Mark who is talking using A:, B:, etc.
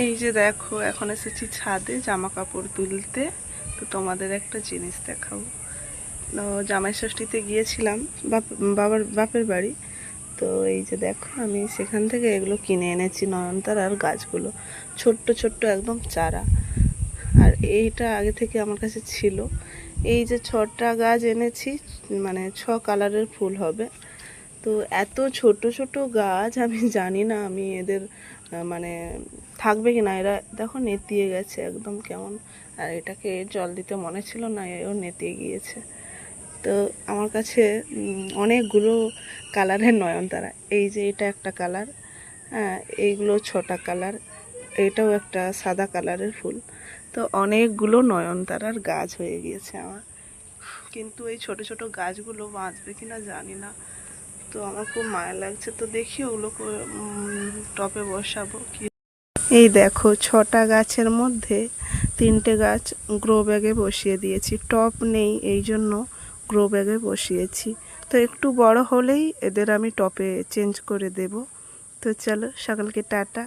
A: এই যে দেখো, এখন এসেছি ছাদে জামা কাপড় তুলতে। তো তোমাদের একটা জিনিস দেখাবো। তো জামাই ষষ্ঠীতে গিয়েছিলাম বাপের বাড়ি। তো এই যে দেখো, আমি সেখান থেকে এগুলো কিনে এনেছি, নয়নতারার গাছগুলো, ছোট্ট ছোট্ট একদম চারা। আর এইটা আগে থেকে আমার কাছে ছিল। এই যে 6টা গাছ এনেছি, মানে 6 কালারের ফুল হবে। তো এত ছোট ছোট গাছ, আমি জানি না আমি এদের মানে থাকবে কি না। এরা দেখো নেতিয়ে গেছে একদম কেমন। আর এটাকে জল দিতে মনে ছিল না, এও নেতিয়ে গিয়েছে। তো আমার কাছে অনেকগুলো কালারের নয়নতারা। এই যে এটা একটা কালার, হ্যাঁ, এইগুলো 6টা কালার, এটাও একটা সাদা কালারের ফুল। তো অনেকগুলো নয়নতারার গাছ হয়ে গিয়েছে আমার। কিন্তু এই ছোট ছোট গাছগুলো বাঁচবে কিনা জানি না। তো আমার খুব মায়া লাগছে, তো দেখি ওগুলোকে টপে বসাবো কি। এই দেখো, 6টা গাছের মধ্যে 3টে গাছ গ্রো ব্যাগে বসিয়ে দিয়েছি। টপ নেই, এই জন্য গ্রো ব্যাগে বসিয়েছি। তো একটু বড় হলেই এদের আমি টপে চেঞ্জ করে দেব। তো চলো, সকালকে টাটা।